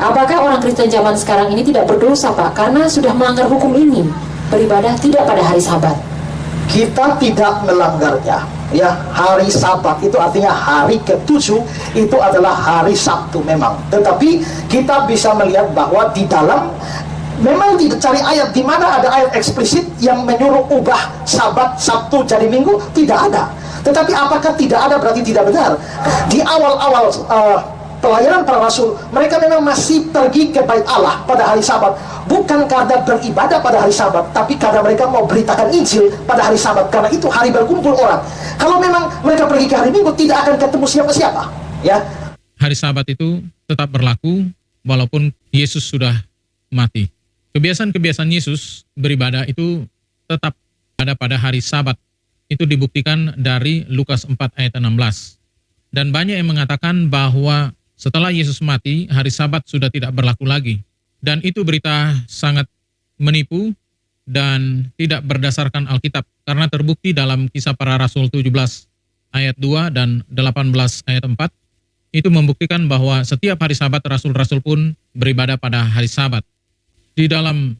Apakah orang Kristen zaman sekarang ini tidak berdosa, Pak? Karena sudah melanggar hukum ini, beribadah tidak pada hari Sabat. Kita tidak melanggarnya. Ya, hari Sabat itu artinya hari ke-7 itu adalah hari Sabtu memang. Tetapi kita bisa melihat bahwa di dalam memang dicari ayat di mana ada ayat eksplisit yang menyuruh ubah Sabat Sabtu jadi Minggu, tidak ada. Tetapi apakah tidak ada berarti tidak benar? Di awal-awal pelayanan para rasul, mereka memang masih pergi ke bait Allah pada hari Sabat, bukan karena beribadah pada hari Sabat, tapi karena mereka mau beritakan Injil pada hari Sabat, karena itu hari berkumpul orang. Kalau memang mereka pergi ke hari Minggu, tidak akan ketemu siapa-siapa. Ya. Hari Sabat itu tetap berlaku walaupun Yesus sudah mati. Kebiasaan-kebiasaan Yesus beribadah itu tetap ada pada hari Sabat. Itu dibuktikan dari Lukas 4 ayat 16. Dan banyak yang mengatakan bahwa setelah Yesus mati, hari Sabat sudah tidak berlaku lagi. Dan itu berita sangat menipu dan tidak berdasarkan Alkitab. Karena terbukti dalam Kisah Para Rasul 17 ayat 2 dan 18 ayat 4. Itu membuktikan bahwa setiap hari Sabat Rasul-Rasul pun beribadah pada hari Sabat. Di dalam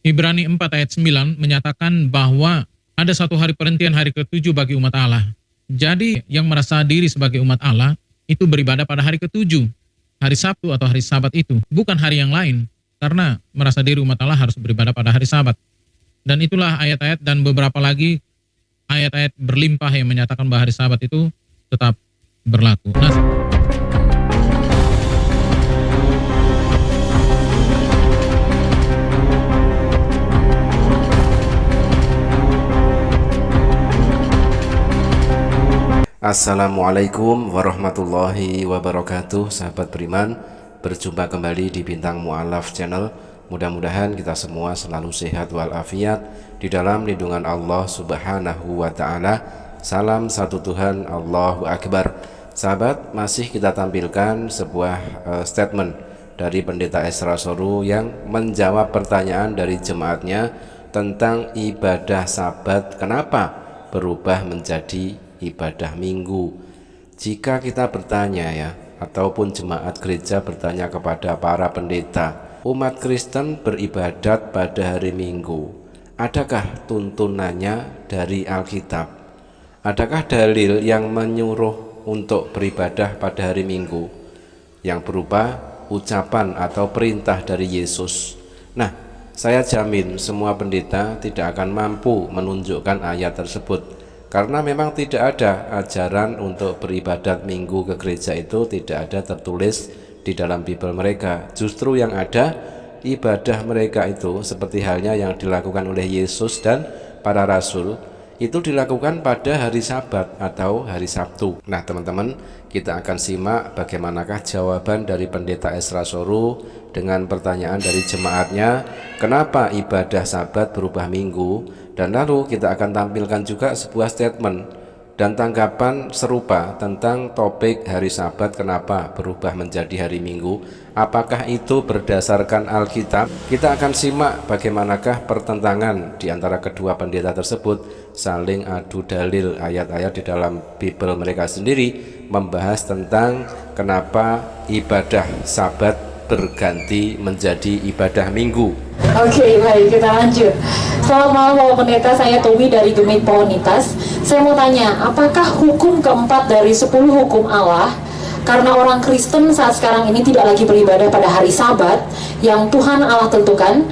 Ibrani 4 ayat 9 menyatakan bahwa ada satu hari perhentian, hari ke-7 bagi umat Allah. Jadi yang merasa diri sebagai umat Allah itu beribadah pada hari ke-7, hari Sabtu atau hari Sabat itu, bukan hari yang lain, karena merasa diri umat Allah harus beribadah pada hari Sabat. Dan itulah ayat-ayat dan beberapa lagi ayat-ayat berlimpah yang menyatakan bahwa hari Sabat itu tetap berlaku. Nah, Assalamualaikum warahmatullahi wabarakatuh. Sahabat beriman, berjumpa kembali di Bintang Mu'alaf Channel. Mudah-mudahan kita semua selalu sehat walafiat di dalam lindungan Allah Subhanahu wa ta'ala. Salam satu Tuhan, Allahu Akbar. Sahabat, masih kita tampilkan sebuah statement dari Pendeta Esra Soru yang menjawab pertanyaan dari jemaatnya tentang ibadah Sabat kenapa berubah menjadi ibadah Minggu. Jika kita bertanya ya, ataupun jemaat gereja bertanya kepada para pendeta, umat Kristen beribadat pada hari Minggu, adakah tuntunannya dari Alkitab? Adakah dalil yang menyuruh untuk beribadah pada hari Minggu yang berupa ucapan atau perintah dari Yesus? Nah, saya jamin semua pendeta tidak akan mampu menunjukkan ayat tersebut, karena memang tidak ada ajaran untuk beribadat Minggu ke gereja, itu tidak ada tertulis di dalam Bible mereka. Justru yang ada ibadah mereka itu seperti halnya yang dilakukan oleh Yesus dan para rasul, itu dilakukan pada hari Sabat atau hari Sabtu. Nah teman-teman, kita akan simak bagaimanakah jawaban dari Pendeta Esra Soru dengan pertanyaan dari jemaatnya, kenapa ibadah Sabat berubah Minggu. Dan lalu kita akan tampilkan juga sebuah statement dan tanggapan serupa tentang topik hari Sabat kenapa berubah menjadi hari Minggu. Apakah itu berdasarkan Alkitab? Kita akan simak bagaimanakah pertentangan di antara kedua pendeta tersebut, saling adu dalil ayat-ayat di dalam Bible mereka sendiri, membahas tentang kenapa ibadah Sabat berganti menjadi ibadah Minggu. Oke, baik, kita lanjut. Selamat malam Bapak Pendeta, saya Tommy dari Gemit Pohonitas. Saya mau tanya, apakah hukum keempat dari 10 hukum Allah karena orang Kristen saat sekarang ini tidak lagi beribadah pada hari Sabat yang Tuhan Allah tentukan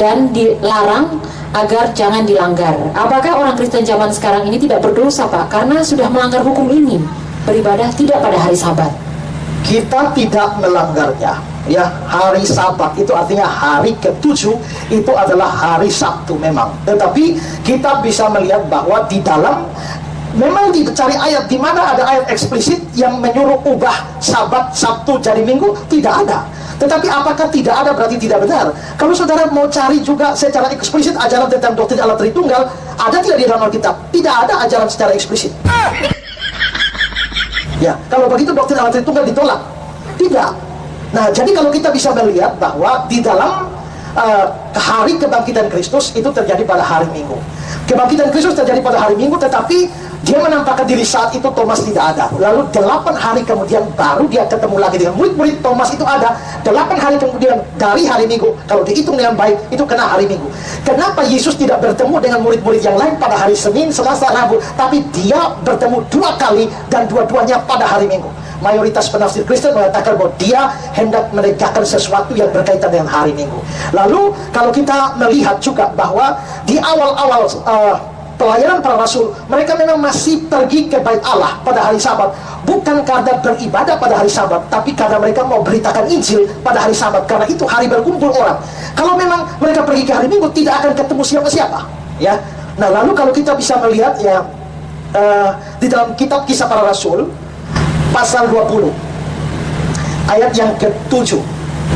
dan dilarang agar jangan dilanggar? Apakah orang Kristen zaman sekarang ini tidak berdosa, Pak, karena sudah melanggar hukum ini, beribadah tidak pada hari Sabat? Kita tidak melanggarnya. Ya, hari Sabat itu artinya hari ke-7 itu adalah hari Sabtu memang. Tetapi kita bisa melihat bahwa di dalam memang dicari ayat di mana ada ayat eksplisit yang menyuruh ubah Sabat Sabtu jadi Minggu, tidak ada. Tetapi apakah tidak ada berarti tidak benar? Kalau saudara mau cari juga secara eksplisit ajaran tentang doktrin Allah Tritunggal, ada tidak di dalam Alkitab? Tidak ada ajaran secara eksplisit. Ya, kalau begitu doktrin Allah Tritunggal ditolak? Tidak. Nah, jadi kalau kita bisa melihat bahwa di dalam hari kebangkitan Kristus itu terjadi pada hari Minggu. Kebangkitan Kristus terjadi pada hari Minggu, tetapi Dia menampakkan diri saat itu Thomas tidak ada. Lalu 8 hari kemudian baru dia ketemu lagi dengan murid-murid. Thomas itu ada 8 hari kemudian dari hari Minggu. Kalau dihitung dengan baik, itu kena hari Minggu. Kenapa Yesus tidak bertemu dengan murid-murid yang lain pada hari Senin, Selasa, Rabu, tapi dia bertemu 2 kali dan dua-duanya pada hari Minggu? Mayoritas penafsir Kristen mengatakan bahwa dia hendak menegakkan sesuatu yang berkaitan dengan hari Minggu. Lalu kalau kita melihat juga bahwa di awal-awal pelayanan para rasul, mereka memang masih pergi ke bait Allah pada hari Sabat, bukan karena beribadah pada hari Sabat, tapi karena mereka mau beritakan Injil pada hari Sabat, karena itu hari berkumpul orang. Kalau memang mereka pergi ke hari Minggu, tidak akan ketemu siapa-siapa, ya. Nah, lalu kalau kita bisa melihat ya, di dalam kitab Kisah Para Rasul pasal 20 ayat yang ke-7,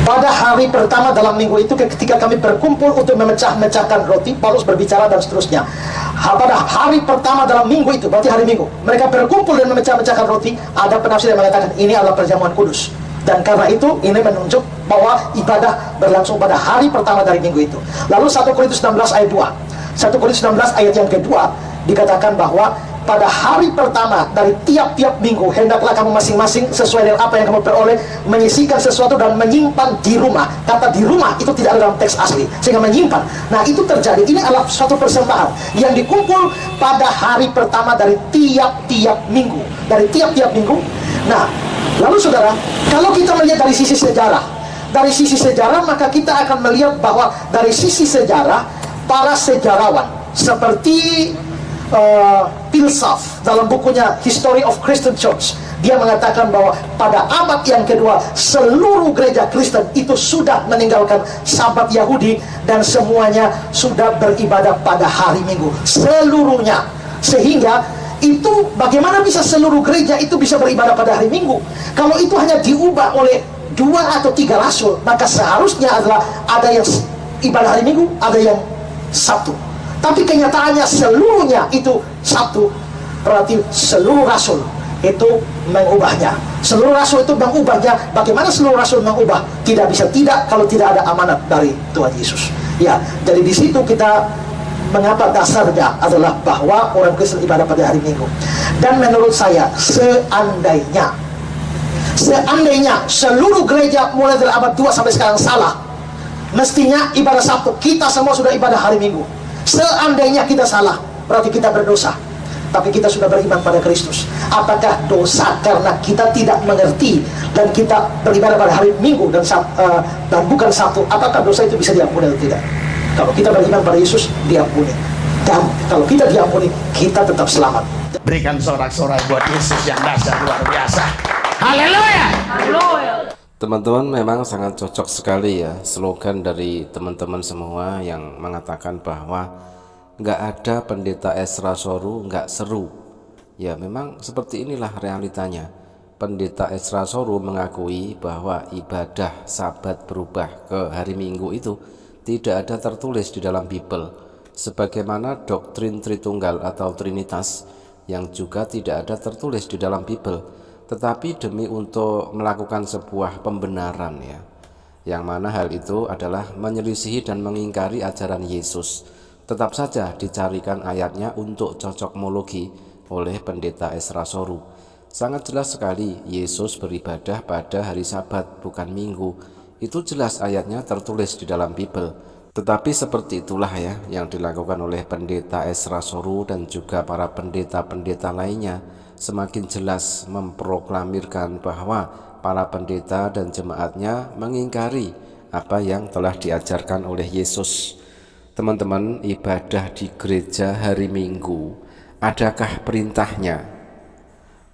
pada hari pertama dalam minggu itu, ketika kami berkumpul untuk memecah-mecahkan roti, Paulus berbicara dan seterusnya. Pada hari pertama dalam minggu itu, berarti hari Minggu, mereka berkumpul dan memecah-mecahkan roti. Ada penafsir yang mengatakan ini adalah perjamuan kudus, dan karena itu ini menunjuk bahwa ibadah berlangsung pada hari pertama dari minggu itu. Lalu 1 Korintus 16 ayat 2, 1 Korintus 16 ayat yang kedua dikatakan bahwa pada hari pertama dari tiap-tiap minggu, hendaklah kamu masing-masing sesuai dengan apa yang kamu peroleh menyisihkan sesuatu dan menyimpan di rumah. Kata di rumah itu tidak ada dalam teks asli, sehingga menyimpan. Nah, itu terjadi. Ini adalah suatu persembahan yang dikumpul pada hari pertama dari tiap-tiap minggu. Dari tiap-tiap minggu. Nah, lalu saudara, kalau kita melihat dari sisi sejarah, maka kita akan melihat bahwa dari sisi sejarah, para sejarawan seperti Pilsaf dalam bukunya History of Christian Church, dia mengatakan bahwa pada abad yang kedua seluruh gereja Kristen itu sudah meninggalkan Sabat Yahudi dan semuanya sudah beribadah pada hari Minggu, seluruhnya. Sehingga itu bagaimana bisa seluruh gereja itu bisa beribadah pada hari Minggu? Kalau itu hanya diubah oleh 2 atau 3 rasul, maka seharusnya adalah ada yang ibadah hari Minggu, ada yang Sabtu. Tapi kenyataannya seluruhnya itu Sabtu. Berarti seluruh rasul itu mengubahnya. Seluruh rasul itu mengubahnya. Bagaimana seluruh rasul mengubah? Tidak bisa tidak kalau tidak ada amanat dari Tuhan Yesus. Ya, jadi di situ kita mengapa dasarnya adalah bahwa orang Kristen ibadah pada hari Minggu. Dan menurut saya, seandainya seluruh gereja mulai dari abad 2 sampai sekarang salah, mestinya ibadah Sabtu. Kita semua sudah ibadah hari Minggu. Seandainya kita salah, berarti kita berdosa. Tapi kita sudah beriman pada Kristus. Apakah dosa karena kita tidak mengerti dan kita beribadah pada hari Minggu dan bukan Sabtu? Apakah dosa itu bisa diampuni atau tidak? Kalau kita beriman pada Yesus, diampuni. Dan kalau kita diampuni, kita tetap selamat. Berikan sorak-sorai buat Yesus yang dahsyat luar biasa. Haleluya. Teman-teman, memang sangat cocok sekali ya slogan dari teman-teman semua yang mengatakan bahwa nggak ada pendeta Ezra Soru nggak seru. Ya, memang seperti inilah realitanya. Pendeta Ezra Soru mengakui bahwa ibadah Sabat berubah ke hari Minggu itu tidak ada tertulis di dalam Bible, sebagaimana doktrin Tritunggal atau Trinitas yang juga tidak ada tertulis di dalam Bible. Tetapi demi untuk melakukan sebuah pembenaran ya, yang mana hal itu adalah menyelisihi dan mengingkari ajaran Yesus, tetap saja dicarikan ayatnya untuk cocokmologi oleh pendeta Ezra Soru. Sangat jelas sekali Yesus beribadah pada hari Sabat, bukan Minggu. Itu jelas ayatnya tertulis di dalam Bible. Tetapi seperti itulah ya yang dilakukan oleh pendeta Ezra Soru dan juga para pendeta-pendeta lainnya, semakin jelas memproklamirkan bahwa para pendeta dan jemaatnya mengingkari apa yang telah diajarkan oleh Yesus. Teman-teman, ibadah di gereja hari Minggu, adakah perintahnya?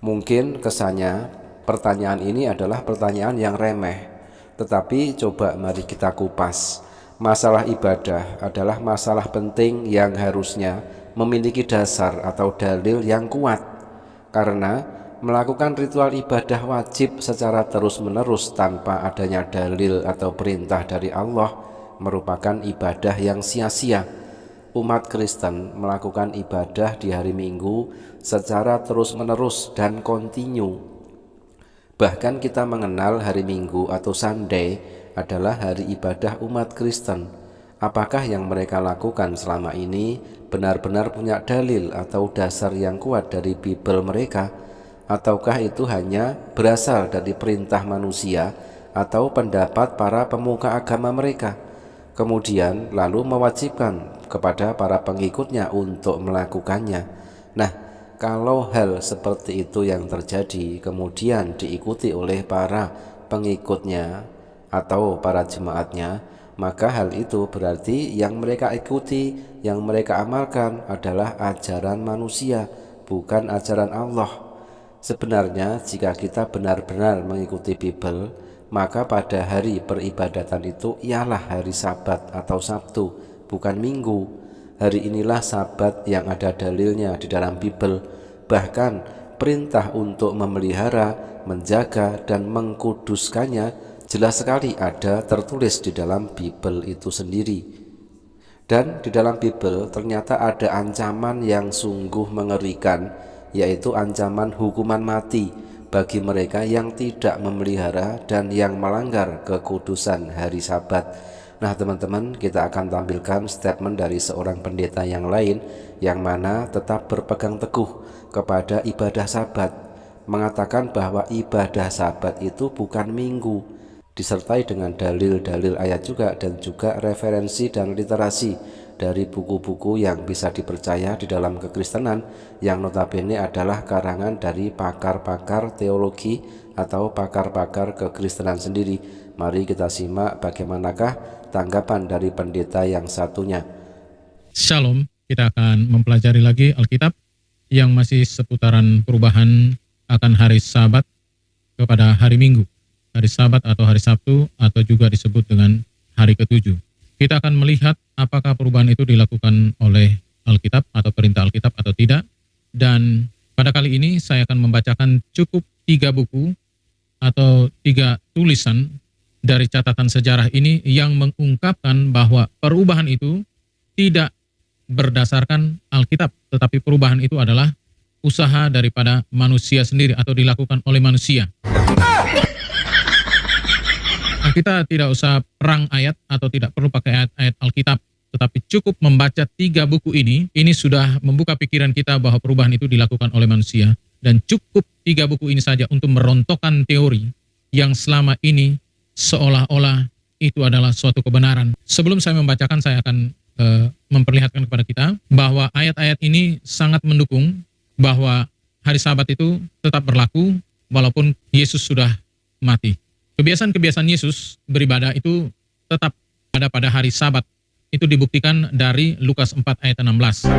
Mungkin kesannya pertanyaan ini adalah pertanyaan yang remeh, tetapi coba mari kita kupas. Masalah ibadah adalah masalah penting yang harusnya memiliki dasar atau dalil yang kuat. Karena melakukan ritual ibadah wajib secara terus-menerus tanpa adanya dalil atau perintah dari Allah merupakan ibadah yang sia-sia. Umat Kristen melakukan ibadah di hari Minggu secara terus-menerus dan kontinu. Bahkan kita mengenal hari Minggu atau Sunday adalah hari ibadah umat Kristen. apakah yang mereka lakukan selama ini benar-benar punya dalil atau dasar yang kuat dari Bible mereka, ataukah itu hanya berasal dari perintah manusia atau pendapat para pemuka agama mereka, kemudian lalu mewajibkan kepada para pengikutnya untuk melakukannya. Nah, kalau hal seperti itu yang terjadi kemudian diikuti oleh para pengikutnya atau para jemaatnya, maka hal itu berarti yang mereka ikuti, yang mereka amalkan adalah ajaran manusia, bukan ajaran Allah. Sebenarnya jika kita benar-benar mengikuti Bible, maka pada hari peribadatan itu ialah hari Sabat atau Sabtu, bukan Minggu. Hari inilah Sabat yang ada dalilnya di dalam Bible. Bahkan perintah untuk memelihara, menjaga, dan mengkuduskannya jelas sekali ada tertulis di dalam Bible itu sendiri. Dan di dalam Bible ternyata ada ancaman yang sungguh mengerikan, yaitu ancaman hukuman mati bagi mereka yang tidak memelihara dan yang melanggar kekudusan hari Sabat. Nah teman-teman, kita akan tampilkan statement dari seorang pendeta yang lain yang mana tetap berpegang teguh kepada ibadah Sabat, mengatakan bahwa ibadah Sabat itu bukan minggu, disertai dengan dalil-dalil ayat juga dan juga referensi dan literasi dari buku-buku yang bisa dipercaya di dalam kekristenan yang notabene adalah karangan dari pakar-pakar teologi atau pakar-pakar kekristenan sendiri. Mari kita simak bagaimanakah tanggapan dari pendeta yang satunya. Shalom, kita akan mempelajari lagi Alkitab yang masih seputaran perubahan akan hari Sabat kepada hari Minggu, hari Sabat atau hari Sabtu, atau juga disebut dengan hari ke-7. Kita akan melihat apakah perubahan itu dilakukan oleh Alkitab atau perintah Alkitab atau tidak. Dan pada kali ini saya akan membacakan cukup 3 buku atau 3 tulisan dari catatan sejarah ini yang mengungkapkan bahwa perubahan itu tidak berdasarkan Alkitab, tetapi perubahan itu adalah usaha daripada manusia sendiri atau dilakukan oleh manusia. Nah, kita tidak usah perang ayat atau tidak perlu pakai ayat-ayat Alkitab, tetapi cukup membaca 3 buku ini sudah membuka pikiran kita bahwa perubahan itu dilakukan oleh manusia. Dan cukup 3 buku ini saja untuk merontokkan teori yang selama ini seolah-olah itu adalah suatu kebenaran. Sebelum saya membacakan, saya akan memperlihatkan kepada kita bahwa ayat-ayat ini sangat mendukung bahwa hari Sabat itu tetap berlaku walaupun Yesus sudah mati. Kebiasaan-kebiasaan Yesus beribadah itu tetap ada pada hari Sabat. Itu dibuktikan dari Lukas 4 ayat 16.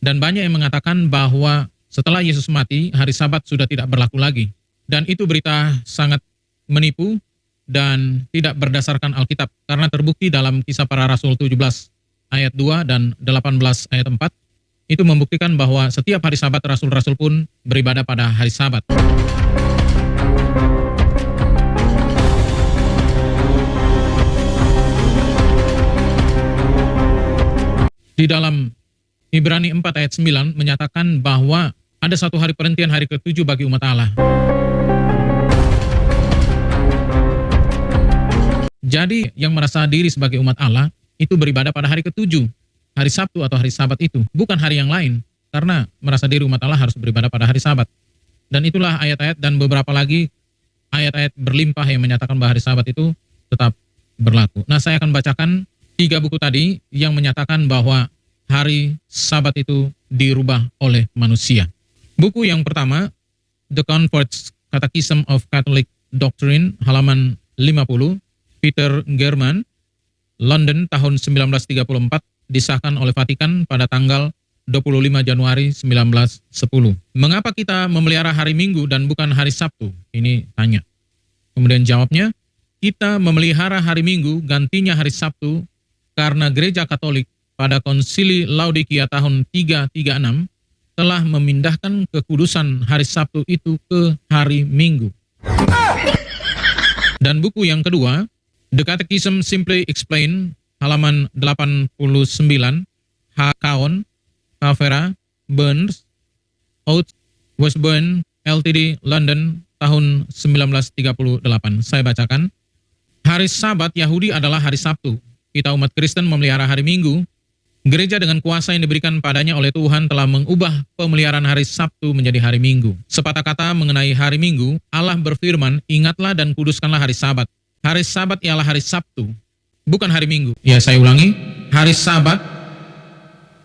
Dan banyak yang mengatakan bahwa setelah Yesus mati, hari Sabat sudah tidak berlaku lagi. Dan itu berita sangat menipu dan tidak berdasarkan Alkitab. Karena terbukti dalam Kisah Para Rasul 17 ayat 2 dan 18 ayat 4, itu membuktikan bahwa setiap hari Sabat Rasul-Rasul pun beribadah pada hari Sabat. Di dalam Ibrani 4 ayat 9 menyatakan bahwa ada satu hari perhentian, hari ke-7 bagi umat Allah. Jadi yang merasa diri sebagai umat Allah itu beribadah pada hari ke-7, hari Sabtu atau hari Sabat itu, bukan hari yang lain. Karena merasa diri umat Allah harus beribadah pada hari Sabat. Dan itulah ayat-ayat dan beberapa lagi ayat-ayat berlimpah yang menyatakan bahwa hari Sabat itu tetap berlaku. Nah, saya akan bacakan 3 buku tadi yang menyatakan bahwa hari Sabat itu dirubah oleh manusia. Buku yang pertama, The Convert's Catechism of Catholic Doctrine, halaman 50, Peter German, London, tahun 1934, disahkan oleh Vatikan pada tanggal 25 Januari 1910. Mengapa kita memelihara hari Minggu dan bukan hari Sabtu? Ini tanya. Kemudian jawabnya, kita memelihara hari Minggu gantinya hari Sabtu karena Gereja Katolik pada Konsili Laodikia tahun 336 telah memindahkan kekudusan hari Sabtu itu ke hari Minggu. Dan buku yang kedua, The Catechism Simply Explained, halaman 89, H. Cowan, Cavera, Burns, Oates, Westbourne, Ltd, London, tahun 1938. Saya bacakan. Hari Sabat Yahudi adalah hari Sabtu. Kita umat Kristen memelihara hari Minggu. Gereja dengan kuasa yang diberikan padanya oleh Tuhan telah mengubah pemeliharaan hari Sabtu menjadi hari Minggu. Sepatah kata mengenai hari Minggu, Allah berfirman, ingatlah dan kuduskanlah hari Sabat. Hari Sabat ialah hari Sabtu, bukan hari Minggu. Ya, saya ulangi, hari Sabat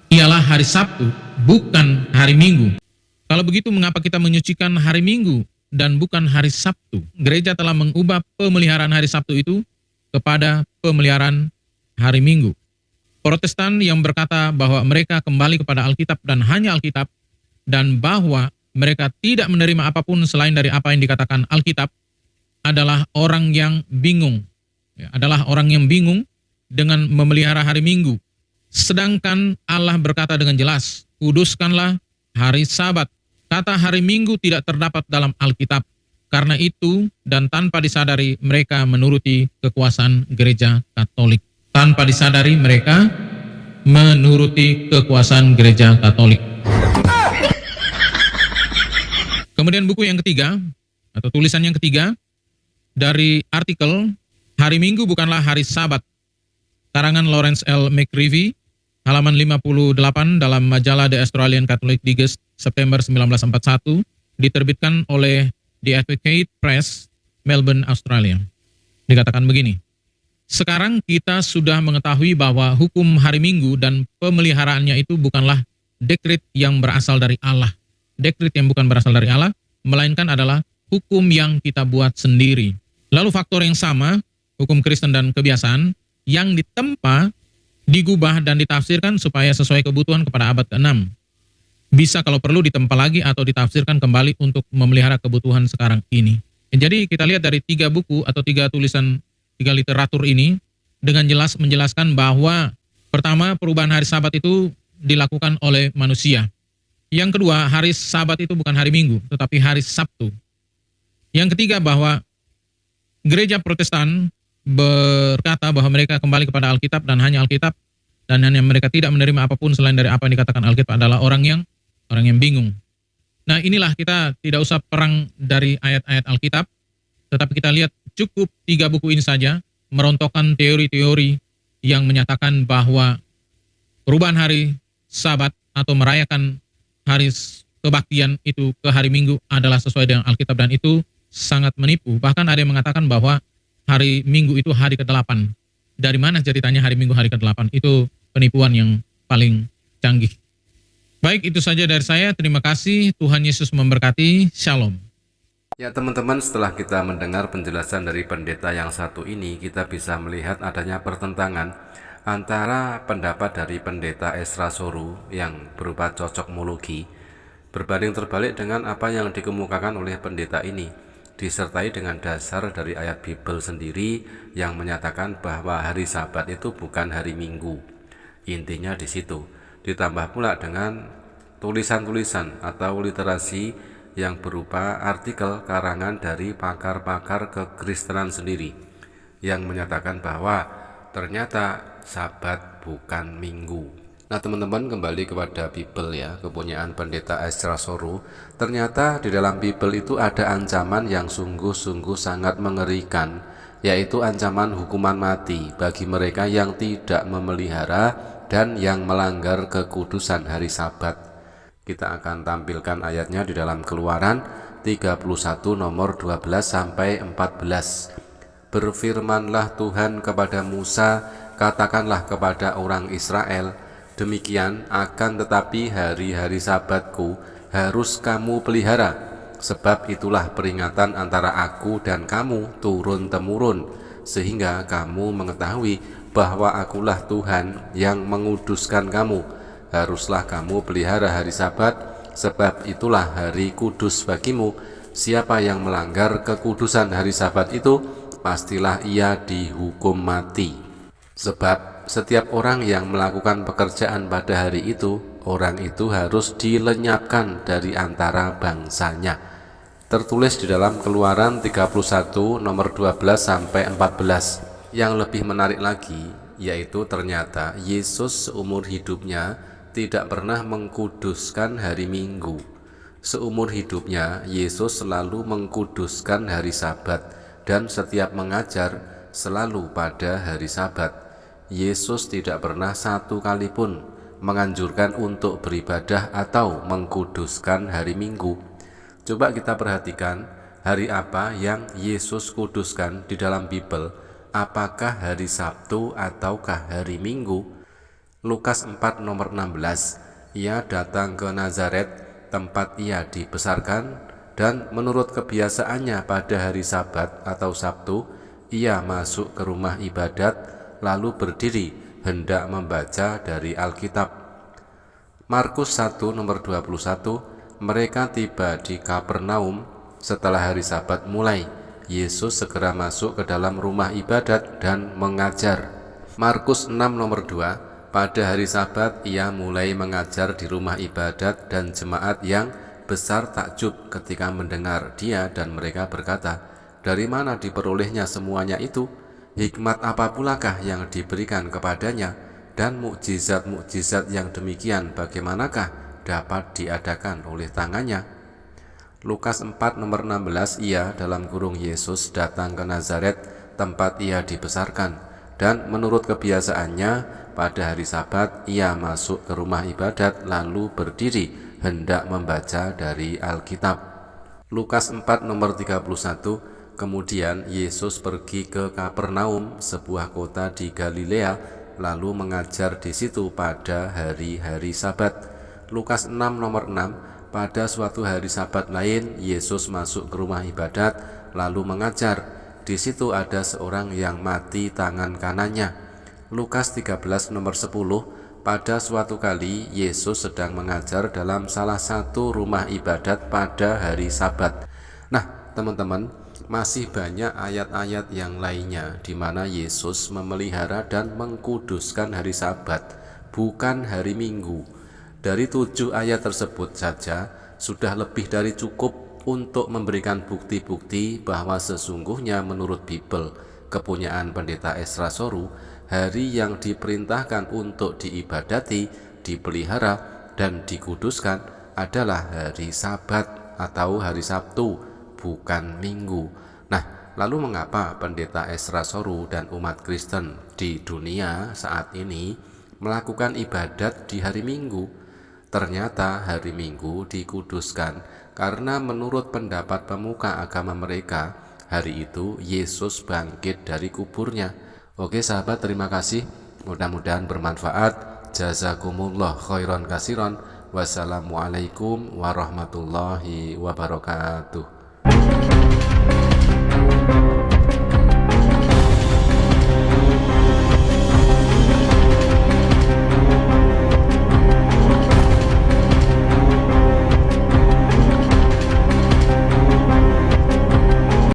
ialah hari Sabtu, bukan hari Minggu. Kalau begitu, mengapa kita menyucikan hari Minggu dan bukan hari Sabtu? Gereja telah mengubah pemeliharaan hari Sabtu itu kepada pemeliharaan hari Minggu. Protestan yang berkata bahwa mereka kembali kepada Alkitab dan hanya Alkitab, dan bahwa mereka tidak menerima apapun selain dari apa yang dikatakan Alkitab, adalah orang yang bingung. Adalah orang yang bingung dengan memelihara hari Minggu. Sedangkan Allah berkata dengan jelas, kuduskanlah hari Sabat. Kata hari Minggu tidak terdapat dalam Alkitab. Karena itu dan tanpa disadari mereka menuruti kekuasaan gereja Katolik. Tanpa disadari mereka menuruti kekuasaan gereja Katolik. Kemudian buku yang ketiga, atau tulisan yang ketiga, dari artikel Hari Minggu Bukanlah Hari Sabat, karangan Lawrence L. McRivey, halaman 58 dalam majalah The Australian Catholic Digest, September 1941, diterbitkan oleh The Advocate Press, Melbourne, Australia. Dikatakan begini, sekarang kita sudah mengetahui bahwa hukum hari Minggu dan pemeliharaannya itu bukanlah dekret yang berasal dari Allah. Dekret yang bukan berasal dari Allah, melainkan adalah hukum yang kita buat sendiri. Lalu faktor yang sama, hukum Kristen dan kebiasaan, yang ditempa, digubah dan ditafsirkan supaya sesuai kebutuhan kepada abad ke-6. Bisa kalau perlu ditempa lagi atau ditafsirkan kembali untuk memelihara kebutuhan sekarang ini. Jadi kita lihat dari 3 buku atau 3 tulisan, 3 literatur ini dengan jelas menjelaskan bahwa pertama, perubahan hari Sabat itu dilakukan oleh manusia. Yang kedua, hari Sabat itu bukan hari Minggu, tetapi hari Sabtu. Yang ketiga, bahwa gereja Protestan berkata bahwa mereka kembali kepada Alkitab dan hanya Alkitab, dan hanya mereka tidak menerima apapun selain dari apa yang dikatakan Alkitab adalah orang yang bingung. Nah, inilah kita tidak usah perang dari ayat-ayat Alkitab, tetapi kita lihat cukup 3 buku ini saja merontokkan teori-teori yang menyatakan bahwa perubahan hari Sabat atau merayakan hari kebaktian itu ke hari Minggu adalah sesuai dengan Alkitab, dan itu sangat menipu. Bahkan ada yang mengatakan bahwa hari Minggu itu hari ke-8. Dari mana ceritanya hari Minggu hari ke-8? Itu penipuan yang paling canggih. Baik, itu saja dari saya. Terima kasih. Tuhan Yesus memberkati. Shalom. Ya teman-teman, setelah kita mendengar penjelasan dari pendeta yang satu ini, kita bisa melihat adanya pertentangan antara pendapat dari pendeta Ezra Soru yang berupa cocokmologi berbanding terbalik dengan apa yang dikemukakan oleh pendeta ini, disertai dengan dasar dari ayat Bible sendiri yang menyatakan bahwa hari Sabat itu bukan hari Minggu. Intinya di situ. Ditambah pula dengan tulisan-tulisan atau literasi yang berupa artikel karangan dari pakar-pakar kekristenan sendiri yang menyatakan bahwa ternyata Sabat bukan Minggu. Nah teman-teman, kembali kepada Bible ya, kepunyaan pendeta Ezra Soru. Ternyata di dalam Bible itu ada ancaman yang sungguh-sungguh sangat mengerikan, yaitu ancaman hukuman mati bagi mereka yang tidak memelihara dan yang melanggar kekudusan hari Sabat. Kita akan tampilkan ayatnya di dalam Keluaran 31 nomor 12 sampai 14. Berfirmanlah Tuhan kepada Musa, katakanlah kepada orang Israel, demikian akan tetapi hari-hari Sabatku harus kamu pelihara, sebab itulah peringatan antara aku dan kamu turun-temurun, sehingga kamu mengetahui bahwa akulah Tuhan yang menguduskan kamu. Haruslah kamu pelihara hari Sabat, sebab itulah hari kudus bagimu. Siapa yang melanggar kekudusan hari Sabat itu, pastilah ia dihukum mati. Sebab setiap orang yang melakukan pekerjaan pada hari itu, orang itu harus dilenyapkan dari antara bangsanya. Tertulis di dalam Keluaran 31 nomor 12 sampai 14. Yang lebih menarik lagi, yaitu ternyata Yesus seumur hidupnya tidak pernah mengkuduskan hari Minggu. Seumur hidupnya, Yesus selalu mengkuduskan hari Sabat dan setiap mengajar selalu pada hari Sabat. Yesus tidak pernah satu kali pun menganjurkan untuk beribadah atau mengkuduskan hari Minggu. Coba kita perhatikan, hari apa yang Yesus kuduskan di dalam Bible? Apakah hari Sabtu ataukah hari Minggu? Lukas 4 nomor 16, ia datang ke Nazaret, tempat ia dibesarkan, dan menurut kebiasaannya pada hari Sabat atau Sabtu, ia masuk ke rumah ibadat, lalu berdiri hendak membaca dari Alkitab. Markus 1 nomor 21, mereka tiba di Kapernaum setelah hari Sabat mulai. Yesus segera masuk ke dalam rumah ibadat dan mengajar. Markus 6 nomor 2, pada hari Sabat ia mulai mengajar di rumah ibadat dan jemaat yang besar takjub ketika mendengar dia, dan mereka berkata, dari mana diperolehnya semuanya itu? Hikmat apa pulakah yang diberikan kepadanya? Dan mukjizat-mukjizat yang demikian bagaimanakah dapat diadakan oleh tangannya? Lukas 4 nomor 16, ia dalam kurung Yesus datang ke Nazaret, tempat ia dibesarkan, dan menurut kebiasaannya pada hari Sabat ia masuk ke rumah ibadat lalu berdiri hendak membaca dari Alkitab. Lukas 4 nomor 31, kemudian Yesus pergi ke Kapernaum, sebuah kota di Galilea, lalu mengajar di situ pada hari-hari Sabat. Lukas 6 nomor 6, pada suatu hari Sabat lain Yesus masuk ke rumah ibadat lalu mengajar. Di situ ada seorang yang mati tangan kanannya. Lukas 13 nomor 10, pada suatu kali Yesus sedang mengajar dalam salah satu rumah ibadat pada hari Sabat. Nah, teman-teman, masih banyak ayat-ayat yang lainnya di mana Yesus memelihara dan mengkuduskan hari Sabat, bukan hari Minggu. Dari 7 ayat tersebut saja sudah lebih dari cukup untuk memberikan bukti-bukti bahwa sesungguhnya menurut Bible, kepunyaan Pendeta Ezra Soru, hari yang diperintahkan untuk diibadati, dipelihara, dan dikuduskan adalah hari Sabat atau hari Sabtu, bukan Minggu. Nah, lalu mengapa Pendeta Ezra Soru dan umat Kristen di dunia saat ini melakukan ibadat di hari Minggu? Ternyata hari Minggu dikuduskan karena menurut pendapat pemuka agama mereka, hari itu Yesus bangkit dari kuburnya. Oke sahabat, terima kasih. Mudah-mudahan bermanfaat. Jazakumullah khairan kasiron. Wassalamualaikum warahmatullahi wabarakatuh.